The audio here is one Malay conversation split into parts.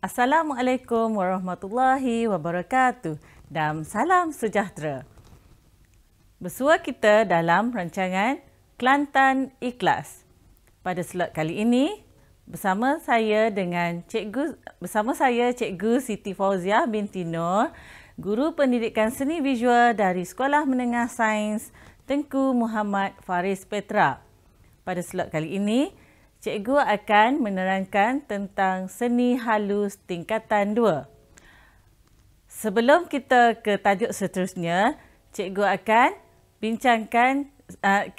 Assalamualaikum warahmatullahi wabarakatuh dan salam sejahtera. Bersua kita dalam rancangan Kelantan Ikhlas. Pada slot kali ini bersama saya Cikgu Siti Fauziah binti Nur, Guru Pendidikan Seni Visual dari Sekolah Menengah Sains Tengku Muhammad Faris Petra. Pada slot kali ini, Cikgu akan menerangkan tentang seni halus tingkatan 2. Sebelum kita ke tajuk seterusnya, Cikgu akan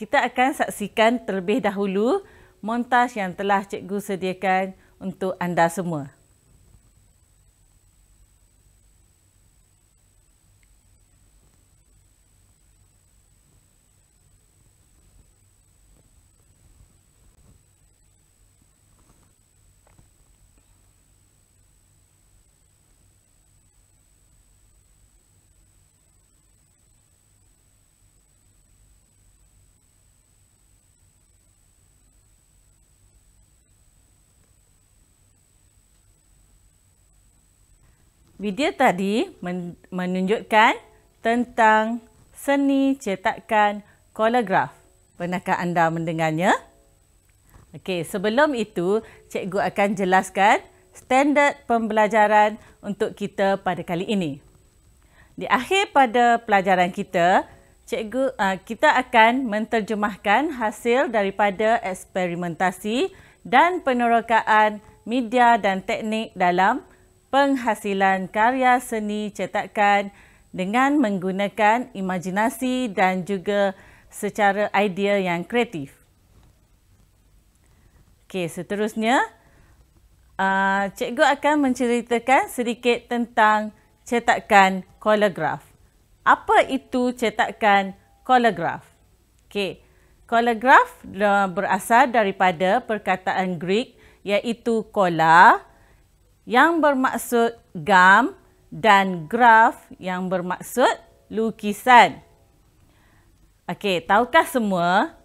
kita akan saksikan terlebih dahulu montaj yang telah Cikgu sediakan untuk anda semua. Video tadi menunjukkan tentang seni cetakan koligraf. Pernahkah anda mendengarnya? Okey, sebelum itu, Cikgu akan jelaskan standard pembelajaran untuk kita pada kali ini. Di akhir pada pelajaran kita, kita akan menterjemahkan hasil daripada eksperimentasi dan penerokaan media dan teknik dalam penghasilan karya seni cetakan dengan menggunakan imajinasi dan juga secara idea yang kreatif. Okey, seterusnya, Cikgu akan menceritakan sedikit tentang cetakan koligraf. Apa itu cetakan koligraf? Okey, koligraf berasal daripada perkataan Greek iaitu kola, yang bermaksud gam, dan graf yang bermaksud lukisan. Okey, tahukah semua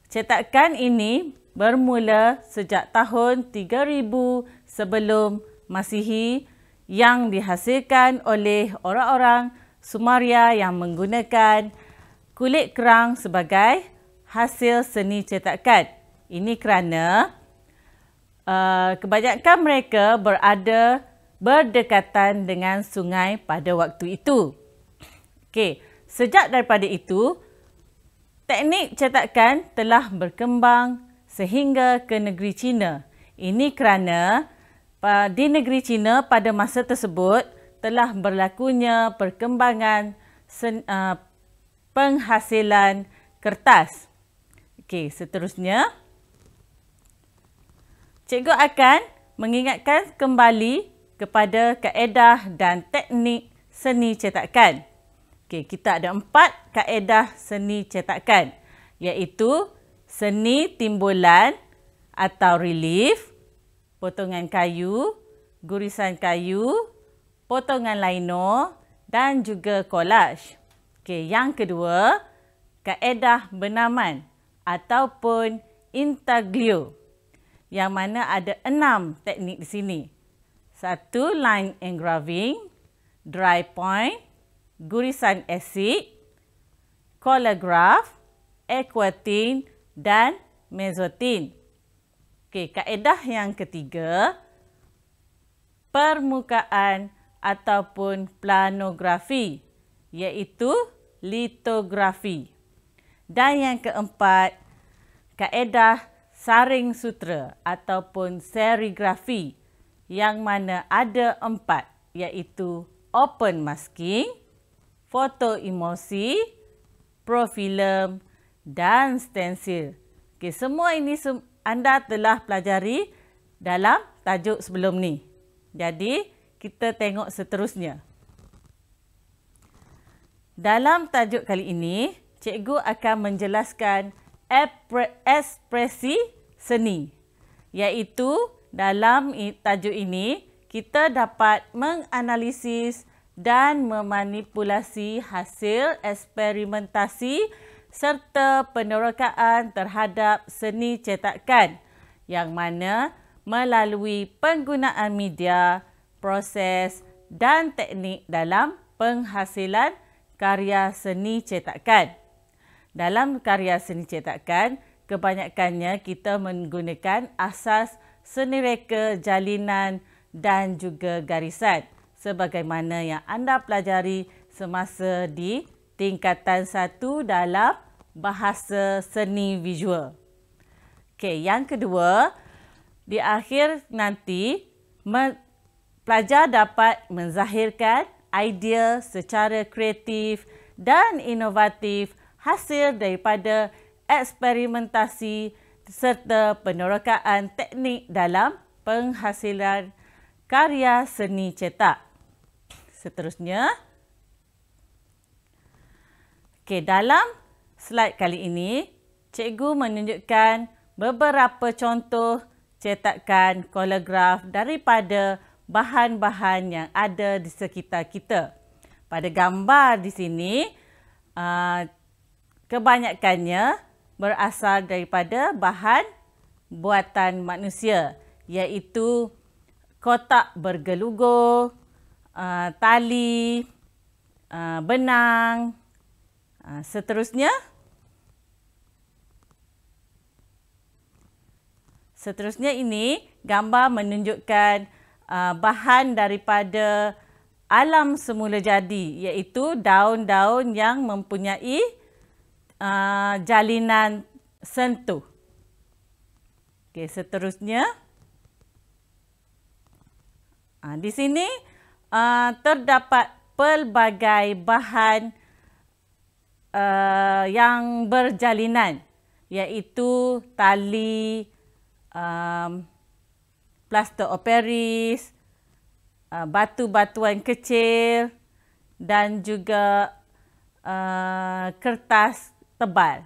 cetakan ini bermula sejak tahun 3000 sebelum Masihi yang dihasilkan oleh orang-orang Sumeria yang menggunakan kulit kerang sebagai hasil seni cetakan. Ini kerana kebanyakan mereka berada berdekatan dengan sungai pada waktu itu. Okey, sejak daripada itu, teknik cetakan telah berkembang sehingga ke negeri China. Ini kerana di negeri China pada masa tersebut telah berlakunya perkembangan penghasilan kertas. Okey, seterusnya, Cikgu akan mengingatkan kembali kepada kaedah dan teknik seni cetakan. Okey, kita ada 4 kaedah seni cetakan, iaitu seni timbulan atau relief, potongan kayu, gurisan kayu, potongan lino dan juga collage. Okey, yang kedua, kaedah benaman ataupun intaglio, yang mana ada 6 teknik di sini. 1. Line engraving, dry point, gurisan asid, koligraf, aquatine dan mezzotint. Okey, kaedah yang ketiga, permukaan ataupun planografi, iaitu litografi. Dan yang keempat, kaedah saring sutra ataupun serigrafi, yang mana ada 4, iaitu open masking, foto emosi, profilm dan stensil. Okey, semua ini anda telah pelajari dalam tajuk sebelum ni. Jadi, kita tengok seterusnya. Dalam tajuk kali ini, Cikgu akan menjelaskan ekspresi seni, iaitu dalam tajuk ini kita dapat menganalisis dan memanipulasi hasil eksperimentasi serta penerokaan terhadap seni cetakan yang mana melalui penggunaan media, proses dan teknik dalam penghasilan karya seni cetakan. Dalam karya seni cetakan, kebanyakannya kita menggunakan asas seni reka, jalinan dan juga garisan sebagaimana yang anda pelajari semasa di tingkatan 1 dalam bahasa seni visual. Okey, yang kedua, di akhir nanti pelajar dapat menzahirkan idea secara kreatif dan inovatif hasil daripada eksperimentasi serta penerokaan teknik dalam penghasilan karya seni cetak. Seterusnya, dalam slide kali ini, cikgu menunjukkan beberapa contoh cetakan koligraf daripada bahan-bahan yang ada di sekitar kita. Pada gambar di sini, kebanyakannya berasal daripada bahan buatan manusia, iaitu kotak bergelugur, tali, benang. Seterusnya ini gambar menunjukkan bahan daripada alam semula jadi, iaitu daun-daun yang mempunyai jalinan sentuh. Seterusnya, di sini terdapat pelbagai bahan yang berjalinan, iaitu tali, plaster Paris, batu-batuan kecil dan juga kertas tebal.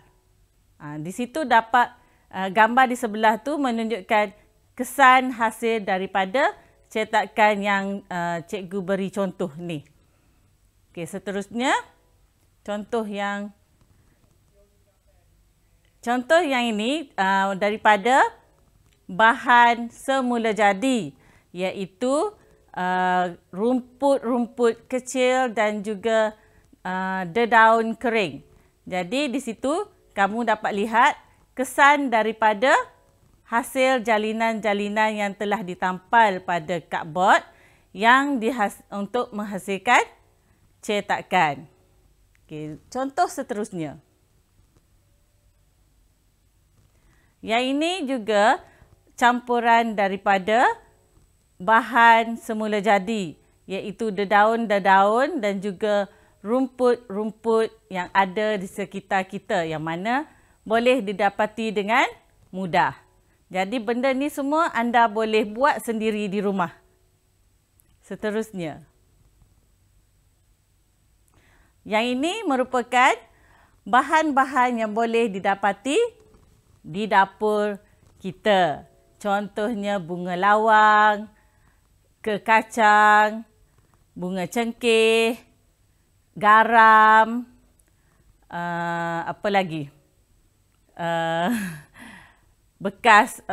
Di situ dapat gambar di sebelah tu menunjukkan kesan hasil daripada cetakan yang cikgu beri contoh ni. Seterusnya, contoh yang ini daripada bahan semula jadi, iaitu rumput-rumput kecil dan juga dedaun kering. Jadi di situ kamu dapat lihat kesan daripada hasil jalinan-jalinan yang telah ditampal pada cardboard yang untuk menghasilkan cetakan. Contoh seterusnya. Yang ini juga campuran daripada bahan semula jadi, iaitu dedaun-dedaun dan juga rumput-rumput yang ada di sekitar kita yang mana boleh didapati dengan mudah. Jadi benda ni semua anda boleh buat sendiri di rumah. Seterusnya. Yang ini merupakan bahan-bahan yang boleh didapati di dapur kita. Contohnya bunga lawang, kekacang, bunga cengkeh, garam, apa lagi? Bekas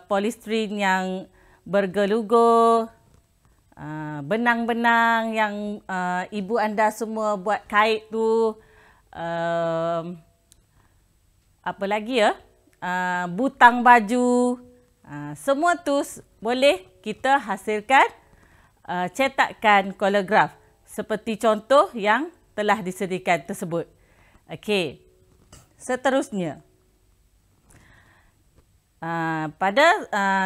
polistrin yang bergelugur, benang-benang yang ibu anda semua buat kait tu, apa lagi ya? Butang baju, semua tu boleh kita hasilkan cetakan koligraf seperti contoh yang telah disediakan tersebut. Okey, seterusnya. Pada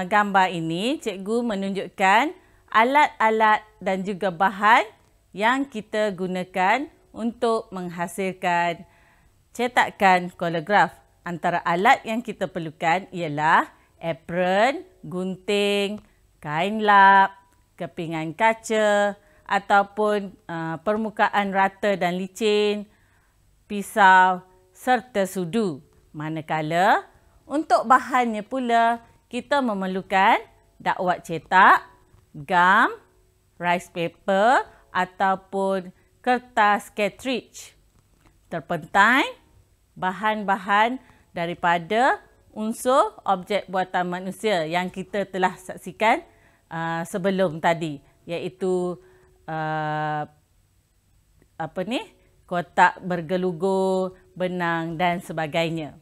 gambar ini, cikgu menunjukkan alat-alat dan juga bahan yang kita gunakan untuk menghasilkan cetakan koligraf. Antara alat yang kita perlukan ialah apron, gunting, kain lap, kepingan kaca ataupun permukaan rata dan licin, pisau serta sudu. Manakala untuk bahannya pula kita memerlukan dakwat cetak, gam, rice paper ataupun kertas cartridge. Terpenting, bahan-bahan daripada unsur objek buatan manusia yang kita telah saksikan sebelum tadi. iaitu kotak bergelugur, benang dan sebagainya.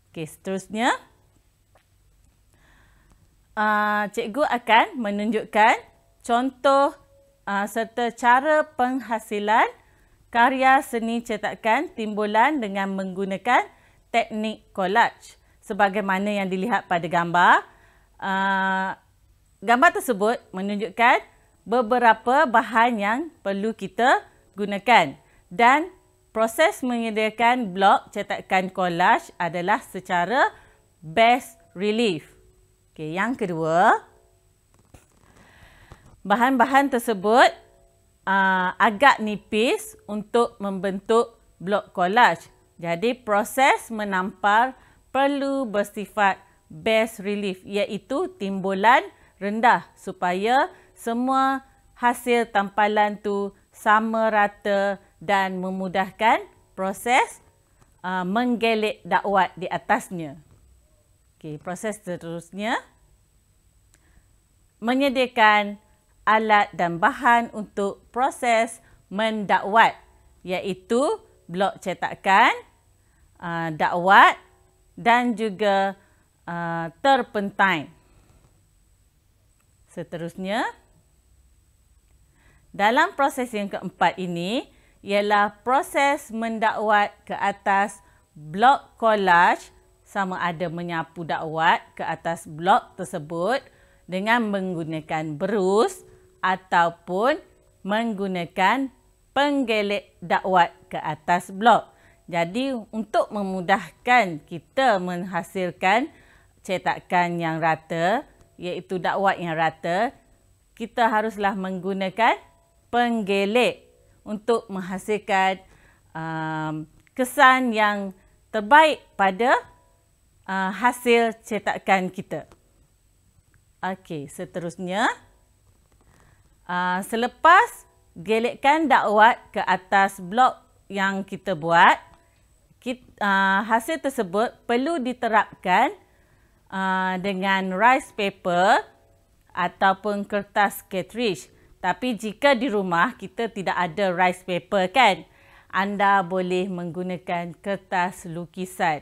Okey, seterusnya cikgu akan menunjukkan contoh serta cara penghasilan karya seni cetakan timbulan dengan menggunakan teknik collage. Sebagaimana yang dilihat pada gambar, gambar tersebut menunjukkan beberapa bahan yang perlu kita gunakan dan proses menyediakan blok cetakan collage adalah secara bas relief. Okey, yang kedua, bahan-bahan tersebut agak nipis untuk membentuk blok collage. Jadi proses menampar perlu bersifat bas relief, iaitu timbulan rendah supaya semua hasil tampalan tu sama rata dan memudahkan proses menggelik dakwat di atasnya. Okey, proses seterusnya menyediakan alat dan bahan untuk proses mendakwat, iaitu blok cetakan, dakwat dan juga terpentain. Seterusnya, dalam proses yang keempat ini ialah proses mendakwat ke atas blok collage, sama ada menyapu dakwat ke atas blok tersebut dengan menggunakan berus ataupun menggunakan penggelik dakwat ke atas blok. Jadi untuk memudahkan kita menghasilkan cetakan yang rata, iaitu dakwat yang rata, kita haruslah menggunakan penggelik untuk menghasilkan kesan yang terbaik pada hasil cetakan kita. Okey, seterusnya, selepas gelikkan dakwat ke atas blok yang kita buat, hasil tersebut perlu diterapkan dengan rice paper ataupun kertas cartridge. Tapi jika di rumah kita tidak ada rice paper kan, anda boleh menggunakan kertas lukisan.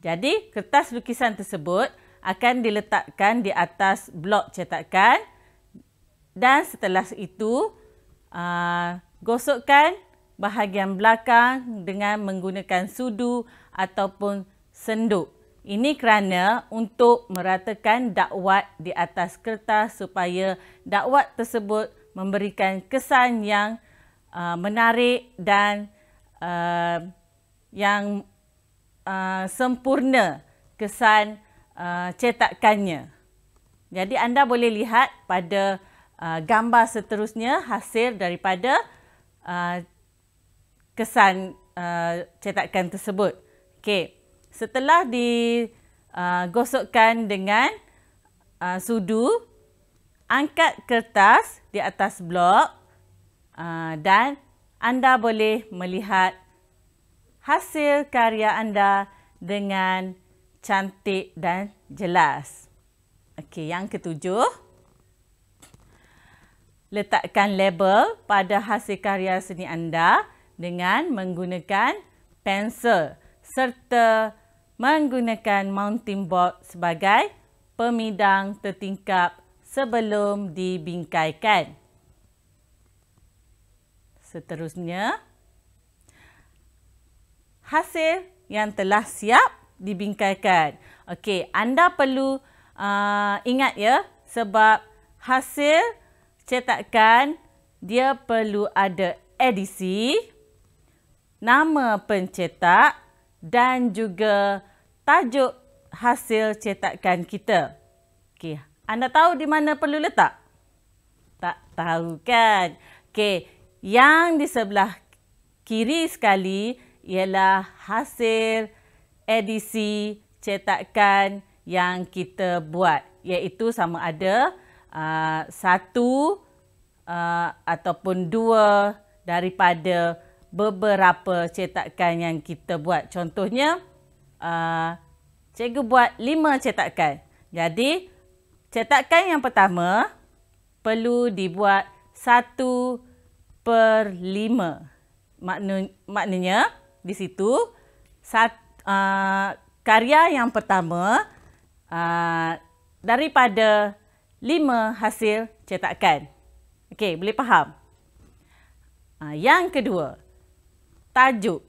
Jadi kertas lukisan tersebut akan diletakkan di atas blok cetakan dan setelah itu gosokkan bahagian belakang dengan menggunakan sudu ataupun senduk. Ini kerana untuk meratakan dakwat di atas kertas supaya dakwat tersebut memberikan kesan yang menarik dan yang sempurna kesan cetakannya. Jadi anda boleh lihat pada gambar seterusnya hasil daripada kesan cetakan tersebut. Okey, setelah digosokkan dengan sudu, angkat kertas di atas blok dan anda boleh melihat hasil karya anda dengan cantik dan jelas. Okey, yang ketujuh, letakkan label pada hasil karya seni anda dengan menggunakan pensel serta menggunakan mounting board sebagai pemidang tertingkap sebelum dibingkaikan. Seterusnya, hasil yang telah siap dibingkaikan. Okey, anda perlu ingat ya, sebab hasil cetakan dia perlu ada edisi, nama pencetak dan juga tajuk hasil cetakan kita. Okey, anda tahu di mana perlu letak? Tak tahu kan? Okey, yang di sebelah kiri sekali ialah hasil edisi cetakan yang kita buat, iaitu sama ada satu ataupun dua daripada beberapa cetakan yang kita buat. Contohnya, cikgu buat 5 cetakan. Jadi, cetakan yang pertama perlu dibuat 1/5. Maknanya di situ karya yang pertama daripada 5 hasil cetakan. Okey, boleh faham? Yang kedua, tajuk.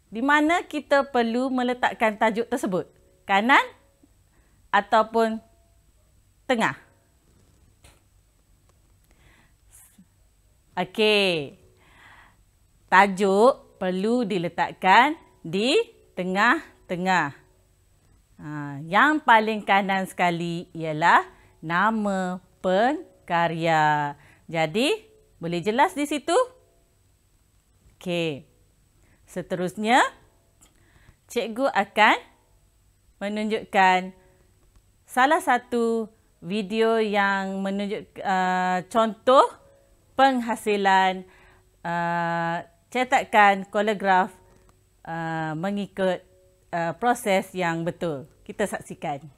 Di mana kita perlu meletakkan tajuk tersebut? Kanan ataupun tengah? Okey. Tajuk perlu diletakkan di tengah-tengah. Yang paling kanan sekali ialah nama pengkarya. Jadi, boleh jelas di situ? Okey. Seterusnya, cikgu akan menunjukkan salah satu video yang menunjuk contoh penghasilan cetakan koligraf mengikut proses yang betul. Kita saksikan.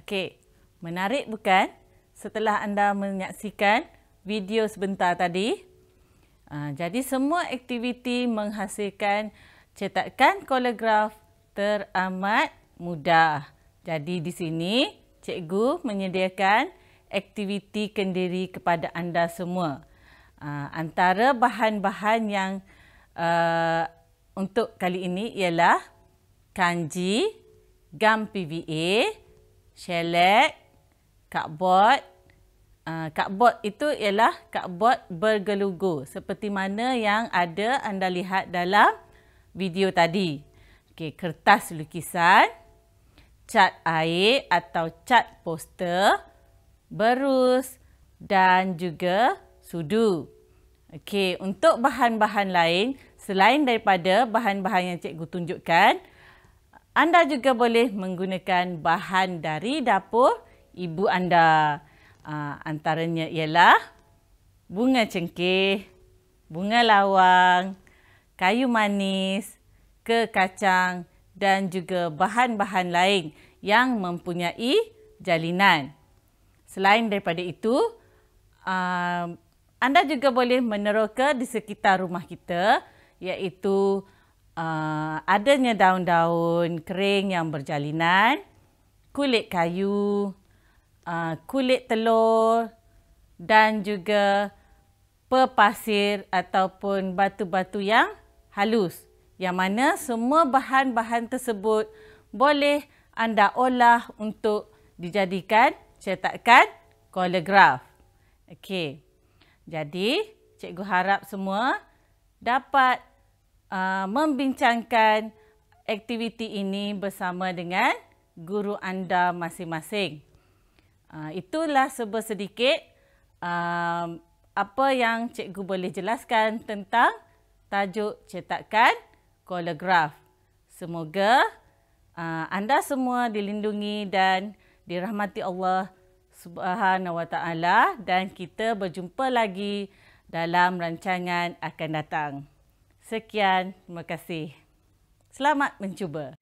Okey, menarik bukan? Setelah anda menyaksikan video sebentar tadi. Jadi semua aktiviti menghasilkan cetakan koligraf teramat mudah. Jadi di sini cikgu menyediakan aktiviti kendiri kepada anda semua. Antara bahan-bahan yang untuk kali ini ialah kanji, gam PVA, shellac, cardboard. Cardboard itu ialah cardboard bergelugur seperti mana yang ada anda lihat dalam video tadi. Okey, kertas lukisan, cat air atau cat poster, berus dan juga sudu. Okey, untuk bahan-bahan lain selain daripada bahan-bahan yang cikgu tunjukkan, anda juga boleh menggunakan bahan dari dapur ibu anda. Antaranya ialah bunga cengkeh, bunga lawang, kayu manis, kekacang dan juga bahan-bahan lain yang mempunyai jalinan. Selain daripada itu, anda juga boleh meneroka di sekitar rumah kita, iaitu adanya daun-daun kering yang berjalinan, kulit kayu, kulit telur dan juga pepasir ataupun batu-batu yang halus. Yang mana semua bahan-bahan tersebut boleh anda olah untuk dijadikan cetakan koligraf. Okey. Jadi, cikgu harap semua dapat membincangkan aktiviti ini bersama dengan guru anda masing-masing. Itulah sedikit apa yang cikgu boleh jelaskan tentang tajuk cetakan koligraf. Semoga anda semua dilindungi dan dirahmati Allah Subhanahu Wa Taala dan kita berjumpa lagi dalam rancangan akan datang. Sekian, terima kasih. Selamat mencuba.